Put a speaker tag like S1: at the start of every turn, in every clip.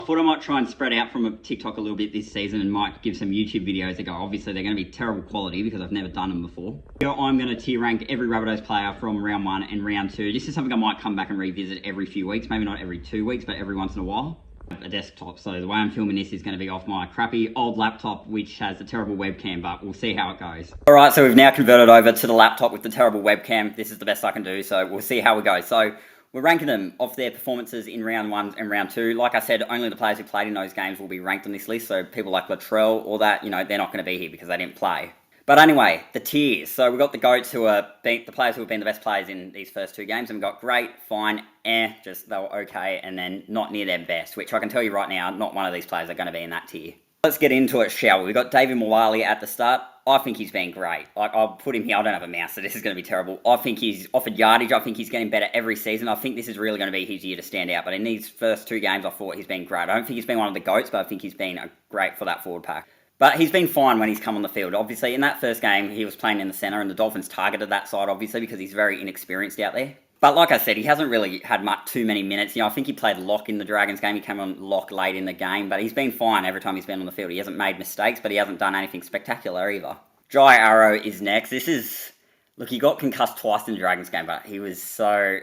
S1: I thought I might try and spread out from a TikTok a little bit this season and might give some YouTube videos a go. Obviously, they're going to be terrible quality because I've never done them before. Here I'm going to tier rank every Rabbitohs player from round 1 and round 2. This is something I might come back and revisit every few weeks. Maybe not every 2 weeks, but every once in a while. A desktop, so the way I'm filming this is going to be off my crappy old laptop, which has a terrible webcam, but we'll see how it goes. Alright, so we've now converted over to the laptop with the terrible webcam. This is the best I can do, so we'll see how we go. So we're ranking them off their performances in round 1 and round 2. Like I said, only the players who played in those games will be ranked on this list, so people like Latrell or that, they're not going to be here because they didn't play. But anyway, the tiers. So we've got the GOATs who are the players who have been the best players in these first 2 games. And we've got great, fine, just they were okay, and then not near their best, which I can tell you right now, not one of these players are going to be in that tier. Let's get into it, shall we? We've got David Mawali at the start. I think he's been great. I'll put him here. I don't have a mouse, so this is going to be terrible. I think he's offered yardage. I think he's getting better every season. I think this is really going to be his year to stand out. But in these first 2 games, I thought he's been great. I don't think he's been one of the GOATs, but I think he's been great for that forward pack. But he's been fine when he's come on the field. Obviously, in that first game, he was playing in the centre, and the Dolphins targeted that side, obviously, because he's very inexperienced out there. But like I said, he hasn't really had too many minutes. I think he played lock in the Dragons game. He came on lock late in the game, but he's been fine every time he's been on the field. He hasn't made mistakes, but he hasn't done anything spectacular either. Jai Arrow is next. Look, he got concussed twice in the Dragons game, but he was so...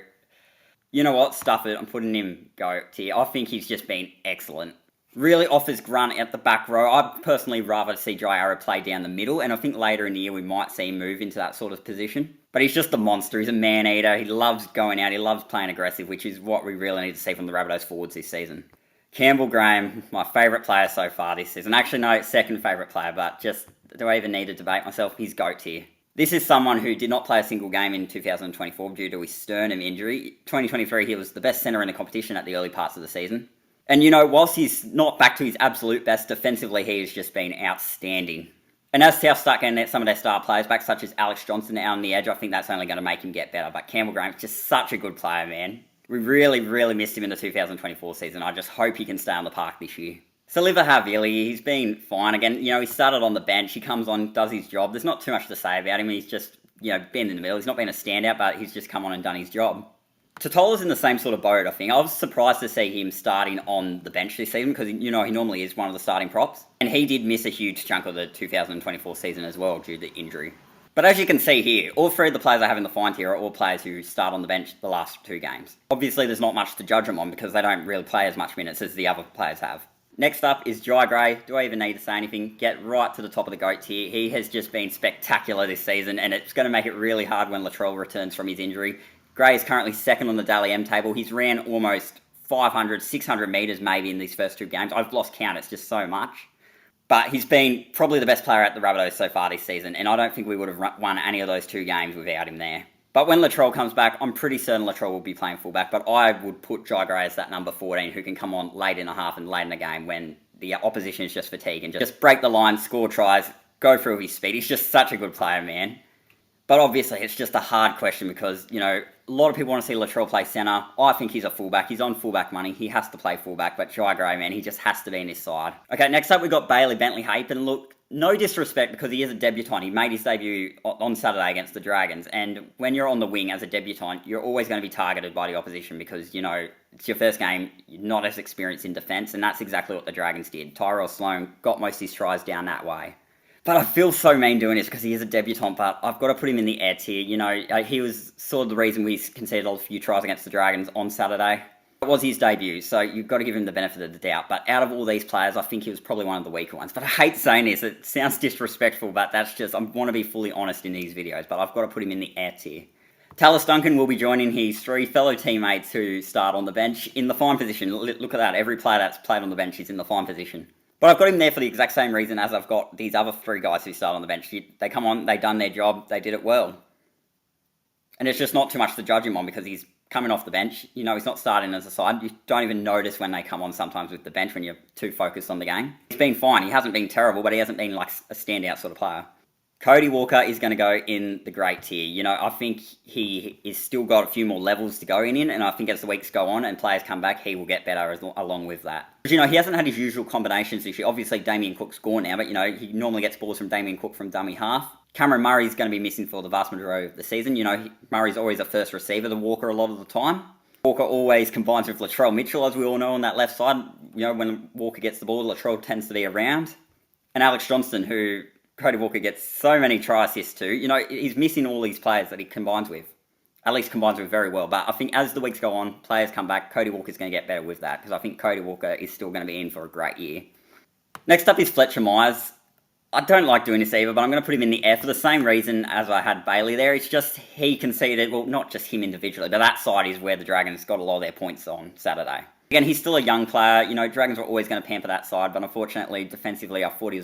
S1: You know what? Stuff it. I'm putting him GOAT tier. I think he's just been excellent. Really offers grunt at the back row. I'd personally rather see Jai Arrow play down the middle, and I think later in the year we might see him move into that sort of position. But he's just a monster. He's a man-eater. He loves going out. He loves playing aggressive, which is what we really need to see from the Rabbitohs forwards this season. Campbell Graham, my favourite player so far this season. Actually, no, second favourite player, but just, do I even need to debate myself? He's GOAT tier. This is someone who did not play a single game in 2024 due to his sternum injury. 2023, he was the best centre in the competition at the early parts of the season. And, whilst he's not back to his absolute best, defensively, he has just been outstanding. And as South start getting some of their star players back, such as Alex Johnson out on the edge, I think that's only going to make him get better. But Campbell Graham's just such a good player, man. We really, really missed him in the 2024 season. I just hope he can stay on the park this year. Saliva Havili, he's been fine. Again, he started on the bench. He comes on, does his job. There's not too much to say about him. He's just, been in the middle. He's not been a standout, but he's just come on and done his job. Totola's in the same sort of boat, I think. I was surprised to see him starting on the bench this season because, he normally is one of the starting props. And he did miss a huge chunk of the 2024 season as well due to injury. But as you can see here, all 3 of the players I have in the fine tier are all players who start on the bench the last 2 games. Obviously, there's not much to judge them on because they don't really play as much minutes as the other players have. Next up is Jai Gray. Do I even need to say anything? Get right to the top of the GOAT tier. He has just been spectacular this season, and it's going to make it really hard when Latrell returns from his injury. Gray is currently second on the Daily M table. He's ran almost 500, 600 metres maybe in these first 2 games. I've lost count, it's just so much. But he's been probably the best player at the Rabbitohs so far this season, and I don't think we would have won any of those 2 games without him there. But when Latrell comes back, I'm pretty certain Latrell will be playing fullback, but I would put Jai Gray as that number 14 who can come on late in the half and late in the game when the opposition is just fatigued and just break the line, score tries, go through his speed. He's just such a good player, man. But obviously, it's just a hard question because, a lot of people want to see Latrell play centre. I think he's a fullback. He's on fullback money. He has to play fullback. But Jai Gray, man, he just has to be in this side. Okay, next up, we've got Bailey Bentley-Hape. And look, no disrespect because he is a debutant. He made his debut on Saturday against the Dragons. And when you're on the wing as a debutant, you're always going to be targeted by the opposition because, it's your first game. You're not as experienced in defence. And that's exactly what the Dragons did. Tyrell Sloan got most of his tries down that way. But I feel so mean doing this because he is a debutant, but I've got to put him in the air tier. He was sort of the reason we conceded a few tries against the Dragons on Saturday. It was his debut, so you've got to give him the benefit of the doubt. But out of all these players, I think he was probably one of the weaker ones. But I hate saying this. It sounds disrespectful, but that's just... I want to be fully honest in these videos, but I've got to put him in the air tier. Tallis Duncan will be joining his 3 fellow teammates who start on the bench in the fine position. Look at that. Every player that's played on the bench is in the fine position. But I've got him there for the exact same reason as I've got these other 3 guys who start on the bench. They come on, they've done their job, they did it well. And it's just not too much to judge him on because he's coming off the bench. He's not starting as a side. You don't even notice when they come on sometimes with the bench when you're too focused on the game. He's been fine. He hasn't been terrible, but he hasn't been like a standout sort of player. Cody Walker is going to go in the great tier. I think he is still got a few more levels to go in, and I think as the weeks go on and players come back, he will get better along with that. But, he hasn't had his usual combinations this year. Obviously, Damien Cook's gone now, but, he normally gets balls from Damien Cook from dummy half. Cameron Murray's going to be missing for the vast majority of the season. Murray's always a first receiver to Walker a lot of the time. Walker always combines with Latrell Mitchell, as we all know, on that left side. You know, when Walker gets the ball, Latrell tends to be around. And Alex Johnston, who Cody Walker gets so many try assists to, you know, he's missing all these players that he combines with. At least combines with very well. But I think as the weeks go on, players come back, Cody Walker's going to get better with that, because I think Cody Walker is still going to be in for a great year. Next up is Fletcher Myers. I don't like doing this either, but I'm going to put him in the air for the same reason as I had Bailey there. It's just he conceded, well, not just him individually, but that side is where the Dragons got a lot of their points on Saturday. Again, he's still a young player. You know, Dragons were always going to pamper that side, but unfortunately, defensively, I thought he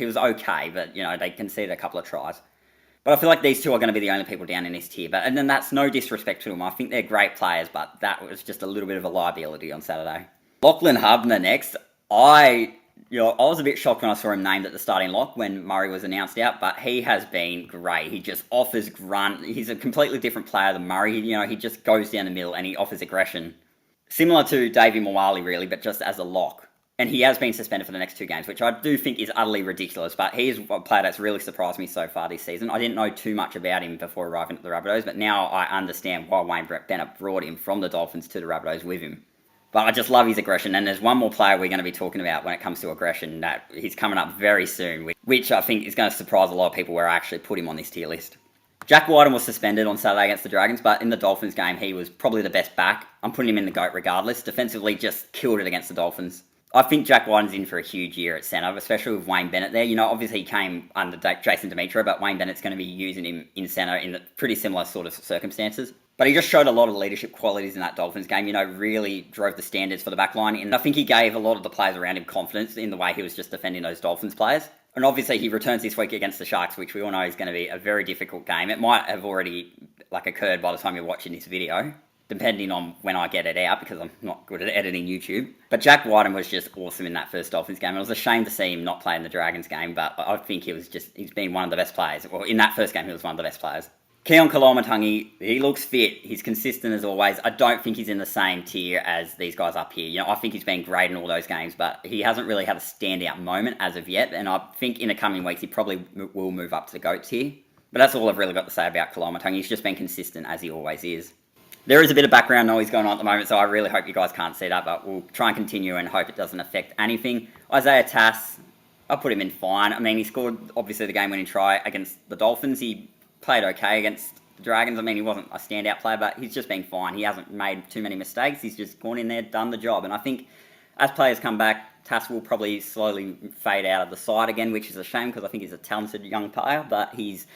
S1: was okay, but, you know, they conceded a couple of tries. But I feel like these two are going to be the only people down in this tier. And then that's no disrespect to them. I think they're great players, but that was just a little bit of a liability on Saturday. Lachlan Hubner next. I was a bit shocked when I saw him named at the starting lock when Murray was announced out, but he has been great. He just offers grunt. He's a completely different player than Murray. He just goes down the middle and he offers aggression. Similar to Davey Mawali, really, but just as a lock. And he has been suspended for the next 2 games, which I do think is utterly ridiculous, but he is a player that's really surprised me so far this season. I didn't know too much about him before arriving at the Rabbitohs, but now I understand why Wayne Bennett brought him from the Dolphins to the Rabbitohs with him. But I just love his aggression, and there's one more player we're going to be talking about when it comes to aggression that he's coming up very soon, which I think is going to surprise a lot of people where I actually put him on this tier list. Jack Whiten was suspended on Saturday against the Dragons, but in the Dolphins game, he was probably the best back. I'm putting him in the GOAT regardless. Defensively, just killed it against the Dolphins. I think Jack Whiten's in for a huge year at centre, especially with Wayne Bennett there. You know, obviously he came under Jason Demetriou, but Wayne Bennett's going to be using him in centre in pretty similar sort of circumstances. But he just showed a lot of leadership qualities in that Dolphins game, really drove the standards for the back line. And I think he gave a lot of the players around him confidence in the way he was just defending those Dolphins players. And obviously he returns this week against the Sharks, which we all know is going to be a very difficult game. It might have already occurred by the time you're watching this video, depending on when I get it out, because I'm not good at editing YouTube. But Jack Whiten was just awesome in that first Dolphins game. It was a shame to see him not play in the Dragons game, but I think he's been one of the best players. Well, in that first game, he was one of the best players. Keon Koloamatangi, he looks fit. He's consistent as always. I don't think he's in the same tier as these guys up here. I think he's been great in all those games, but he hasn't really had a standout moment as of yet. And I think in the coming weeks, he probably will move up to the GOAT tier. But that's all I've really got to say about Koloamatangi. He's just been consistent as he always is. There is a bit of background noise going on at the moment, so I really hope you guys can't see that, but we'll try and continue and hope it doesn't affect anything. Isaiah Tass, I'll put him in fine. I mean, he scored, obviously, the game-winning try against the Dolphins. He played okay against the Dragons. I mean, he wasn't a standout player, but he's just been fine. He hasn't made too many mistakes. He's just gone in there, done the job. And I think as players come back, Tass will probably slowly fade out of the side again, which is a shame because I think he's a talented young player, but he's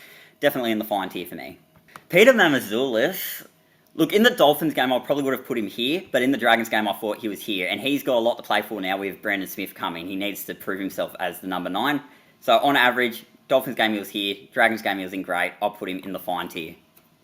S1: definitely in the fine tier for me. Peter Mamouzelos. Look, in the Dolphins game, I probably would have put him here, but in the Dragons game, I thought he was here. And he's got a lot to play for now with Brandon Smith coming. He needs to prove himself as the number 9. So on average, Dolphins game he was here, Dragons game he was in great. I'll put him in the fine tier.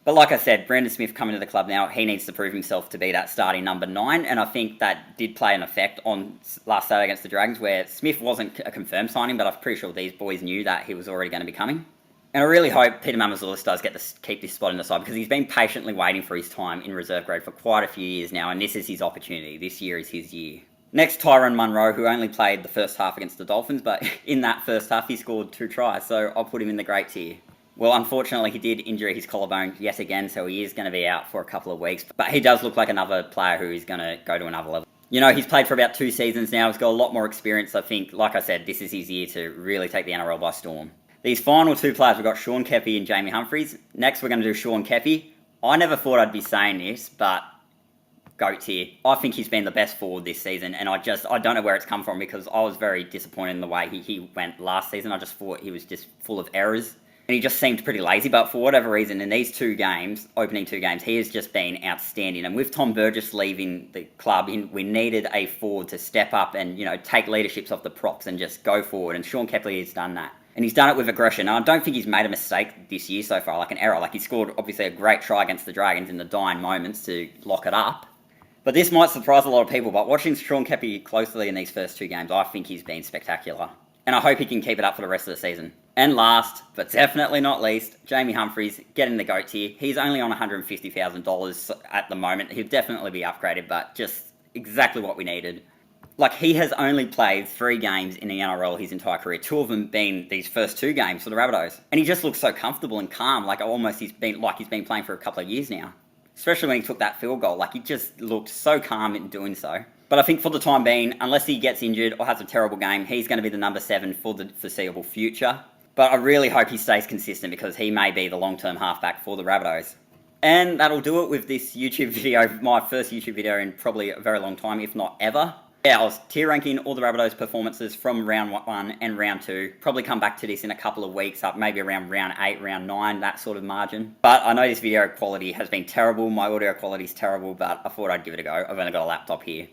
S1: But like I said, Brandon Smith coming to the club now, he needs to prove himself to be that starting number 9. And I think that did play an effect on last Saturday against the Dragons, where Smith wasn't a confirmed signing, but I'm pretty sure these boys knew that he was already going to be coming. And I really hope Peter Mamouzelos does get to keep this spot in the side, because he's been patiently waiting for his time in reserve grade for quite a few years now, and this is his opportunity. This year is his year. Next, Tyrone Munro, who only played the first half against the Dolphins, but in that first half he scored 2 tries, so I'll put him in the great tier. Well, unfortunately, he did injure his collarbone yet again, so he is going to be out for a couple of weeks. But he does look like another player who is going to go to another level. He's played for about 2 seasons now. He's got a lot more experience. I think, like I said, this is his year to really take the NRL by storm. These final 2 players, we've got Sean Keppie and Jamie Humphries. Next, we're going to do Sean Keppie. I never thought I'd be saying this, but GOAT tier. I think he's been the best forward this season, and I don't know where it's come from, because I was very disappointed in the way he went last season. I just thought he was just full of errors, and he just seemed pretty lazy. But for whatever reason, in these 2 games, opening 2 games, he has just been outstanding. And with Tom Burgess leaving the club, we needed a forward to step up and take leaderships off the props and just go forward, and Sean Keppie has done that. And he's done it with aggression. I don't think he's made a mistake this year so far, like an error. Like, he scored, obviously, a great try against the Dragons in the dying moments to lock it up. But this might surprise a lot of people, but watching Sean Keppie closely in these first 2 games, I think he's been spectacular. And I hope he can keep it up for the rest of the season. And last, but definitely not least, Jamie Humphries, getting the GOAT tier. He's only on $150,000 at the moment. He'll definitely be upgraded, but just exactly what we needed. Like, he has only played 3 games in the NRL his entire career, 2 of them being these first 2 games for the Rabbitohs. And he just looks so comfortable and calm, like almost he's been playing for a couple of years now. especially when he took that field goal. Like, he just looked so calm in doing so. But I think for the time being, unless he gets injured or has a terrible game, he's going to be the number 7 for the foreseeable future. But I really hope he stays consistent because he may be the long-term halfback for the Rabbitohs. And that'll do it with this YouTube video, my first YouTube video in probably a very long time, if not ever. Yeah, I was tier ranking all the Rabbitohs performances from round 1 and round 2. Probably come back to this in a couple of weeks, up maybe around round 8, round 9, that sort of margin. But I know this video quality has been terrible, my audio quality is terrible, but I thought I'd give it a go. I've only got a laptop here.